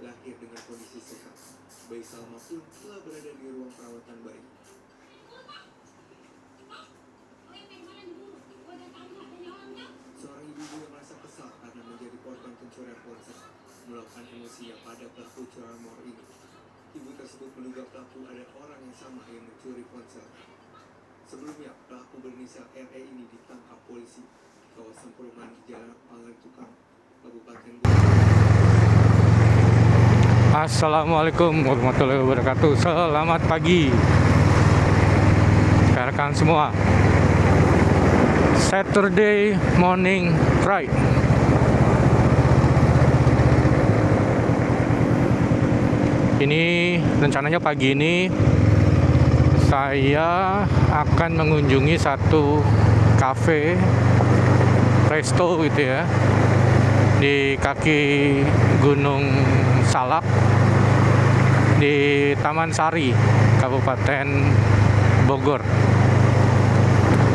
lahir dengan kondisi sehat. Bayi Salma pun telah berada di ruang perawatan bayi. Seorang ibu yang merasa kesal karena menjadi korban pencurian ponsel meluapkan emosinya pada pelaku curanmor ini. Ibu tersebut menduga pelaku adalah orang yang sama yang mencuri ponsel. Sebelumnya, pelaku berinisial RE ini ditangkap polisi di kawasan perumahan di Jalan Pangantukang, Kabupaten Bogor. Assalamualaikum warahmatullahi wabarakatuh. Selamat pagi rekan semua. Saturday morning ride. Ini rencananya pagi ini saya akan mengunjungi satu cafe resto gitu ya di kaki Gunung Salak di Taman Sari, Kabupaten Bogor.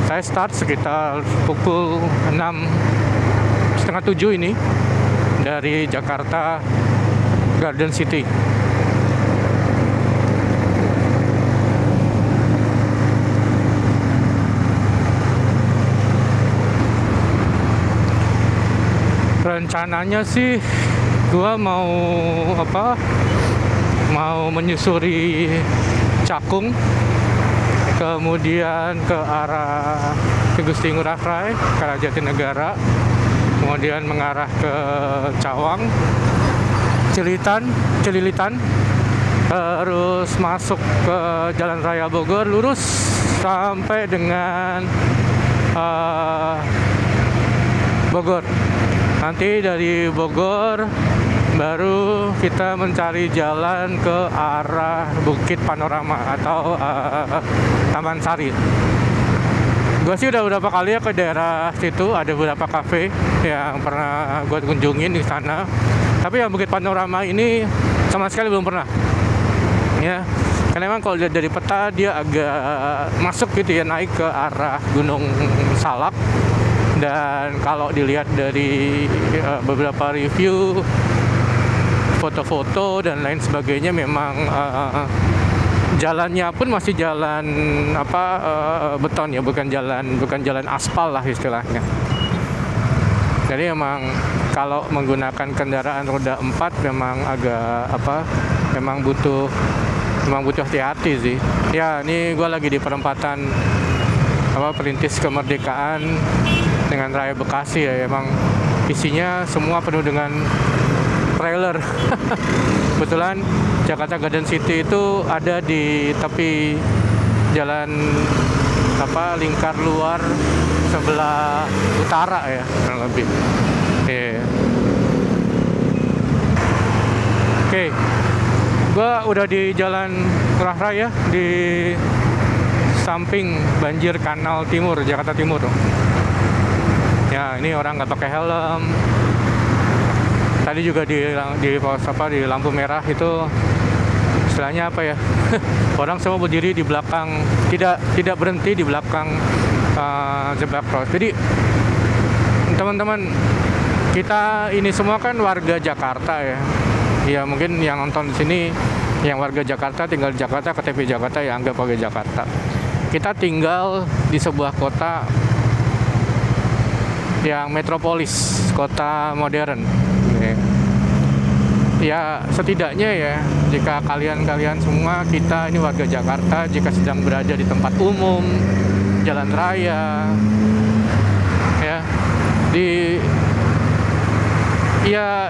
Saya start sekitar pukul 6:30 ini dari Jakarta Garden City. Rencananya sih gua mau menyusuri Cakung, kemudian ke arah Gusti Ngurah Rai, ke arah Jatinegara, kemudian mengarah ke Cawang, Celilitan, terus masuk ke Jalan Raya Bogor, lurus sampai dengan Bogor. Nanti dari Bogor baru kita mencari jalan ke arah Bukit Panorama atau Taman Sari. Gue sih udah beberapa kali ya ke daerah situ, ada beberapa kafe yang pernah gue kunjungin di sana. Tapi yang Bukit Panorama ini sama sekali belum pernah. Ya, karena memang kalau dari peta dia agak masuk gitu ya, naik ke arah Gunung Salak. Dan kalau dilihat dari beberapa review, foto-foto dan lain sebagainya, memang jalannya pun masih jalan beton ya, bukan jalan aspal lah istilahnya. Jadi memang kalau menggunakan kendaraan roda 4 memang agak memang butuh hati-hati sih. Ya, ini gue lagi di perempatan Perintis Kemerdekaan dengan Raya Bekasi ya. Emang isinya semua penuh dengan trailer. Kebetulan Jakarta Garden City itu ada di tepi jalan lingkar luar sebelah utara ya, kurang lebih. Oke. Gua udah di Jalan Ngurah Rai ya, di samping banjir Kanal Timur, Jakarta Timur. Ya, ini orang nggak pakai helm. Tadi juga di lampu merah itu istilahnya apa ya? Orang semua berdiri di belakang, tidak berhenti di belakang zebra cross. Jadi teman-teman, kita ini semua kan warga Jakarta ya. Ya mungkin yang nonton di sini yang warga Jakarta, tinggal di Jakarta, KTP Jakarta, ya anggap warga Jakarta. Kita tinggal di sebuah kota yang metropolis, kota modern. Ya setidaknya ya, jika kalian semua, kita ini warga Jakarta, jika sedang berada di tempat umum, jalan raya, ya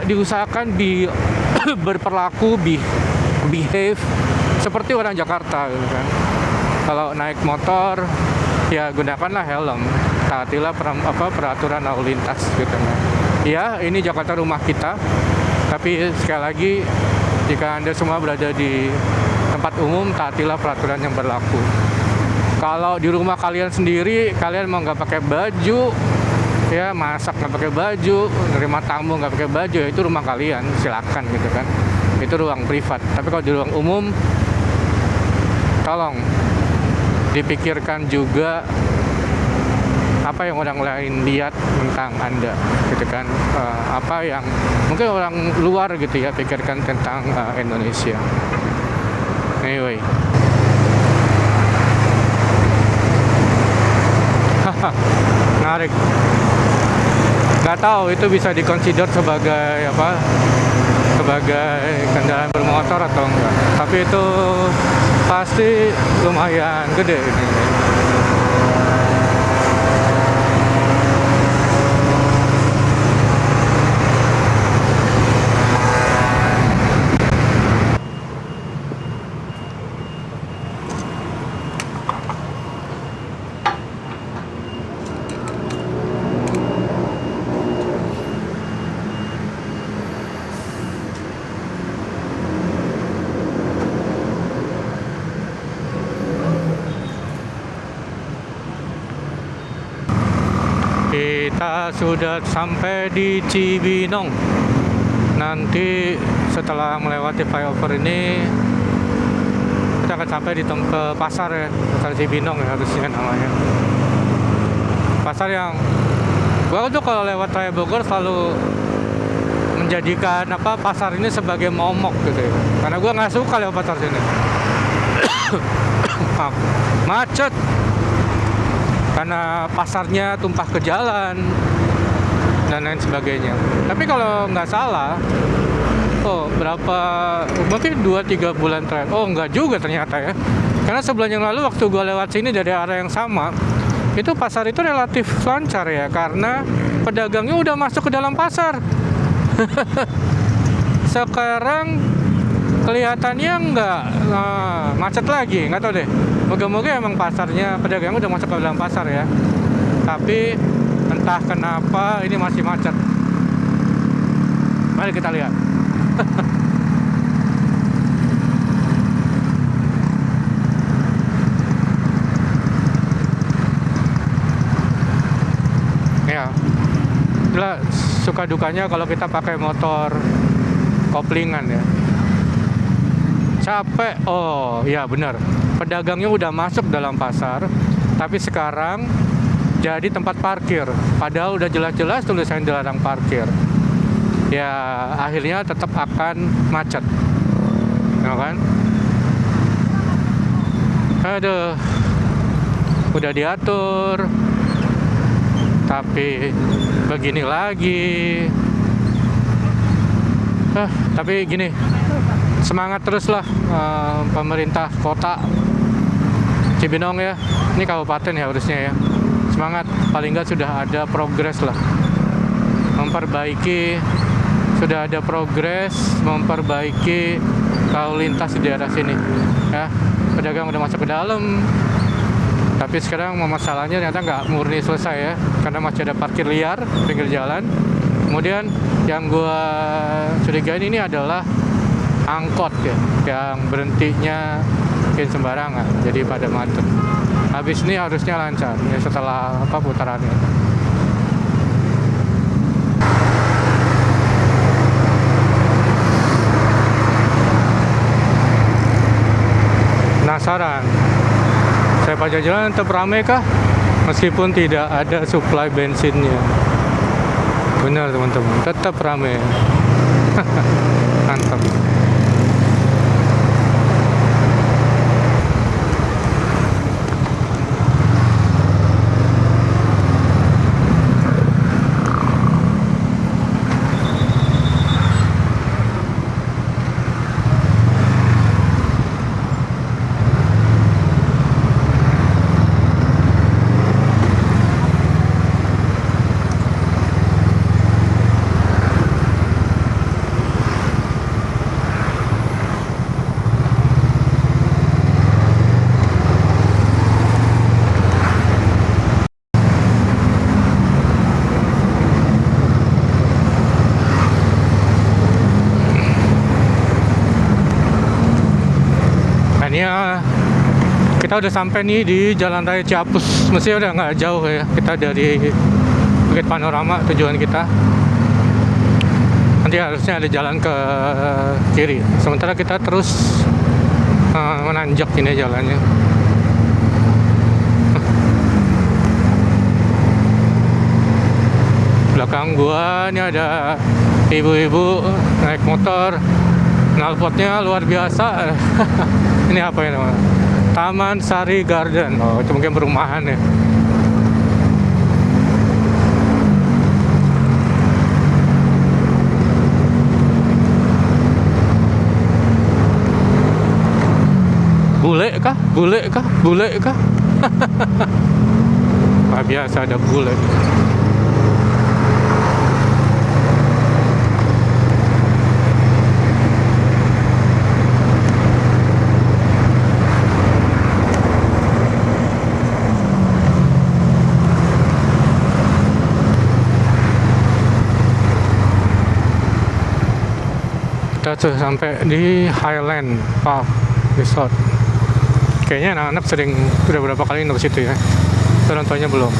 diusahakan berperilaku, behave seperti orang Jakarta gitu kan. Kalau naik motor ya gunakanlah helm, taatilah peraturan lalu lintas gitu. Ya, ini Jakarta rumah kita. Tapi sekali lagi, jika Anda semua berada di tempat umum, taatilah peraturan yang berlaku. Kalau di rumah kalian sendiri, kalian mau nggak pakai baju, ya masak nggak pakai baju, nerima tamu nggak pakai baju, ya itu rumah kalian, silakan gitu kan. Itu ruang privat. Tapi kalau di ruang umum, tolong dipikirkan juga apa yang orang lain lihat tentang Anda gitu kan. Apa yang mungkin orang luar gitu ya pikirkan tentang Indonesia. Anyway, menarik. Gak tahu itu bisa dikonsider sebagai apa, sebagai kendaraan bermotor atau enggak, tapi itu pasti lumayan gede ini. Kita sudah sampai di Cibinong. Nanti setelah melewati flyover ini kita akan sampai di pasar ya, pasar Cibinong ya harusnya namanya. Pasar yang gua tuh kalau lewat Raya Bogor selalu menjadikan apa pasar ini sebagai momok gitu ya. Karena gua nggak suka lewat pasar sini. Macet. Karena pasarnya tumpah ke jalan dan lain sebagainya. Tapi kalau nggak salah, mungkin 2-3 bulan terakhir, nggak juga ternyata ya. Karena sebulan yang lalu waktu gue lewat sini dari arah yang sama, itu pasar itu relatif lancar ya, karena pedagangnya udah masuk ke dalam pasar. Sekarang kelihatannya nggak macet lagi, nggak tahu deh. Moga-moga emang pasarnya, pedagang udah masuk ke dalam pasar ya. Tapi entah kenapa ini masih macet. Mari kita lihat. Ya, itulah suka dukanya kalau kita pakai motor koplingan ya. Capek, iya benar. Pedagangnya udah masuk dalam pasar, tapi sekarang jadi tempat parkir. Padahal udah jelas-jelas tulisan dilarang parkir. Ya akhirnya tetap akan macet, ya kan? Aduh, udah diatur, tapi begini lagi. Tapi gini. Semangat teruslah pemerintah kota Cibinong ya. Ini kabupaten ya harusnya ya. Semangat, paling nggak sudah ada progres lah. Sudah ada progres memperbaiki lalu lintas di daerah sini. Ya, pedagang udah masuk ke dalam. Tapi sekarang masalahnya ternyata nggak murni selesai ya, karena masih ada parkir liar pinggir jalan. Kemudian yang gua curigain ini adalah angkot ya, yang berhentinya mungkin sembarangan, jadi pada macet. Habis ini harusnya lancar ya setelah putarannya. Penasaran, saya Pajajaran tetap ramai kah? Meskipun tidak ada suplai bensinnya. Benar teman-teman, tetap ramai. Mantap. Kita udah sampai nih di Jalan Raya Ciapus. Mestinya udah nggak jauh ya. Kita dari Bukit Panorama tujuan kita. Nanti harusnya ada jalan ke kiri. Sementara kita terus menanjak ini jalannya. Belakang gua ini ada ibu-ibu naik motor, knalpotnya luar biasa. Ini apa ini namanya? Taman Sari Garden. Oh, itu mungkin perumahan ya. Bule kah? Bule kah? Bule kah? Wah, biasa ada bule. Kita tuh sampai di Highland Park Resort. Kayaknya anak-anak sering udah berapa kali nginep situ ya. Orang tuanya belum.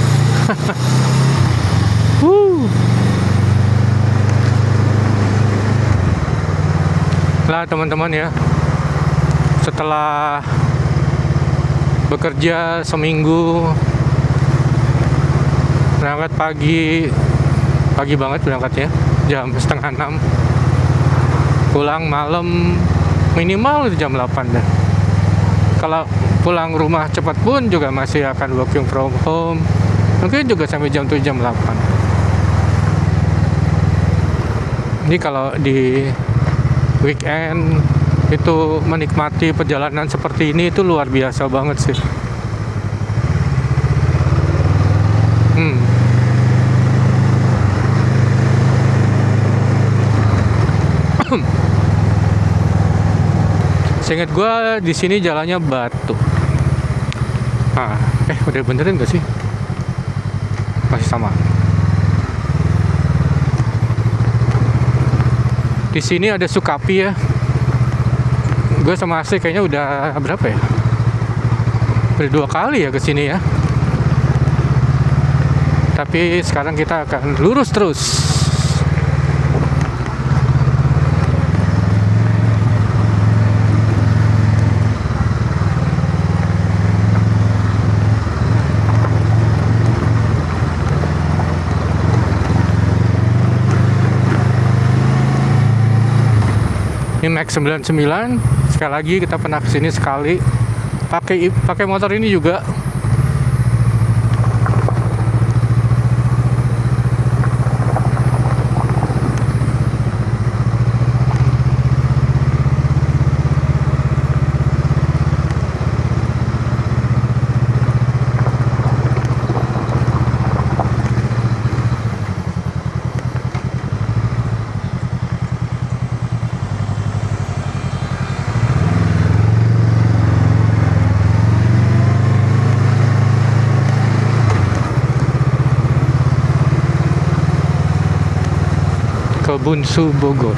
Lah teman-teman ya, setelah bekerja seminggu, berangkat pagi banget berangkatnya, jam 5:30, pulang malam minimal jam 8 dah. Kalau pulang rumah cepat pun juga masih akan working from home, mungkin juga sampai jam 7 jam 8. Ini kalau di weekend itu menikmati perjalanan seperti ini itu luar biasa banget sih. Seingat gue di sini jalannya batu. Udah benerin gak sih? Masih sama. Di sini ada Sukapi ya. Gue sama Asri kayaknya udah berapa ya? Udah 2 kali ya ke sini ya. Tapi sekarang kita akan lurus terus. Ini Max 99. Sekali lagi kita pernah kesini sekali. Pakai motor ini juga. Kebun Su Bogor.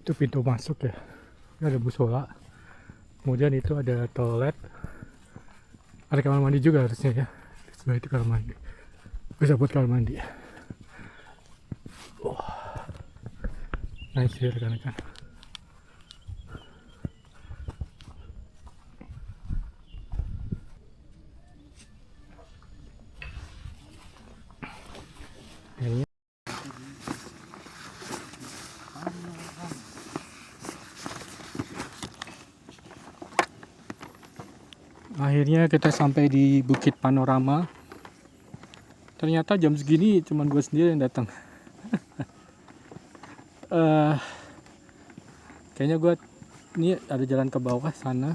Itu pintu masuk ya. Ini ada musola. Kemudian itu ada toilet. Ada kamar mandi juga harusnya ya. Di sebelah itu kamar mandi. Bisa buat kamar mandi. Nice ya rekan-rekan. Ini akhirnya kita sampai di Bukit Panorama. Ternyata jam segini cuman gue sendiri yang datang. Kayaknya gue ini ada jalan ke bawah sana.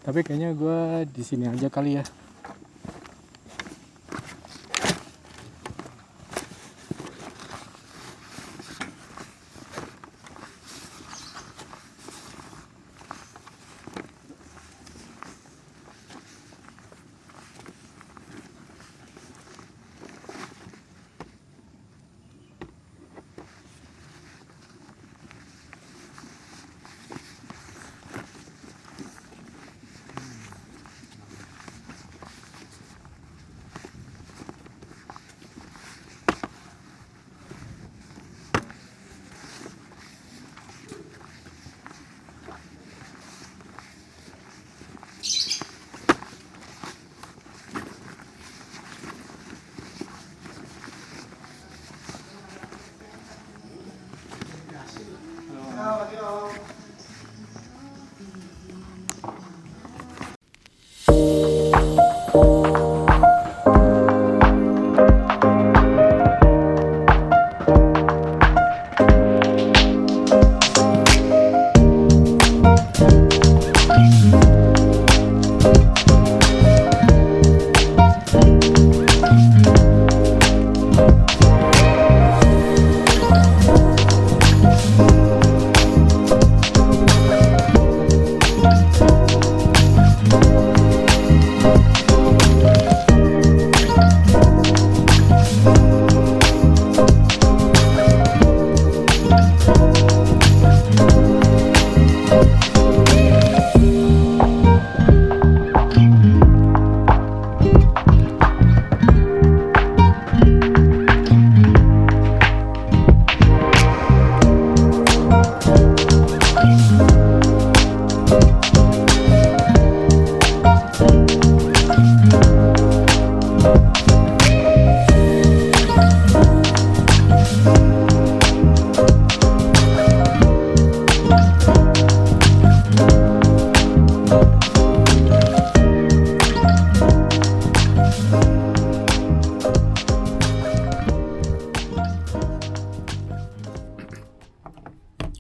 Tapi kayaknya gue di sini aja kali ya.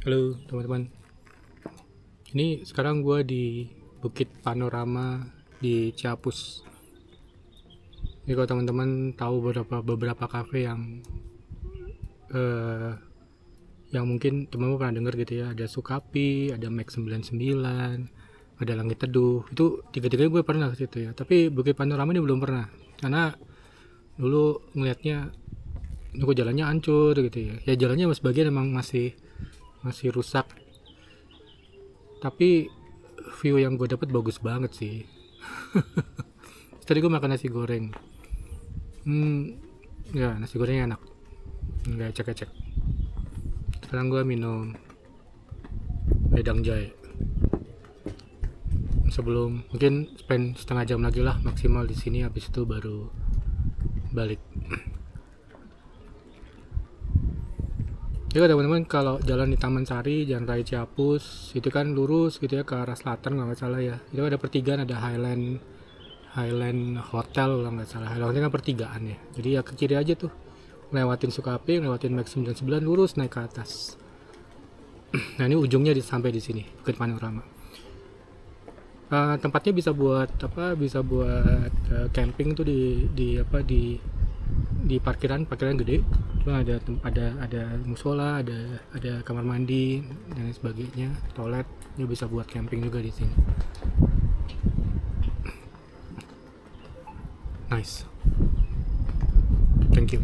Halo teman-teman. Ini sekarang gue di Bukit Panorama di Ciapus. Ini kalau teman-teman tahu beberapa kafe yang mungkin teman-teman pernah dengar gitu ya. Ada Sukapi, ada Max 99, ada Langit Teduh. Itu tiga-tiganya gue pernah ke situ ya. Tapi Bukit Panorama ini belum pernah. Karena dulu ngelihatnya kok jalannya hancur gitu ya. Ya jalannya sebagian emang masih rusak, tapi view yang gue dapet bagus banget sih. Tadi gue makan nasi goreng, ya nasi gorengnya enak, nggak ecek-ecek. Sekarang gue minum wedang jahe. Sebelum mungkin spend setengah jam lagi lah maksimal di sini, habis itu baru balik. Ya teman-teman, kalau jalan di Taman Sari, Jalan Raya Ciapus, itu kan lurus gitu ya ke arah selatan kalau nggak salah ya. Itu ada pertigaan, ada Highland Hotel kalau nggak salah. Highland Hotel kan pertigaan ya. Jadi ya ke kiri aja tuh, lewatin Sukapi, lewatin Max 99, lurus naik ke atas. Nah ini ujungnya sampai di sini, Bukit Panorama. Tempatnya bisa buat camping tuh di parkiran gede. Cuma ada musola, ada kamar mandi dan sebagainya, toilet. Ini bisa buat camping juga di sini. Nice. Thank you.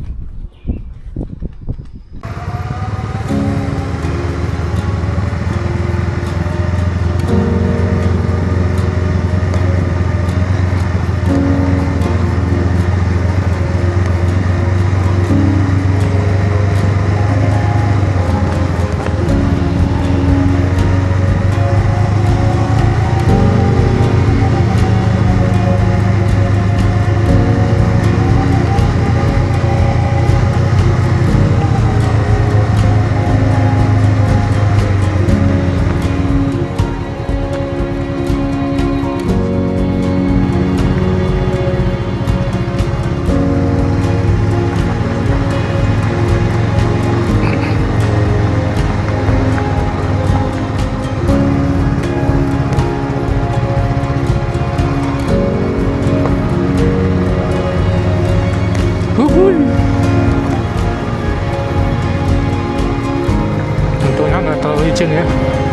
kenceng ya.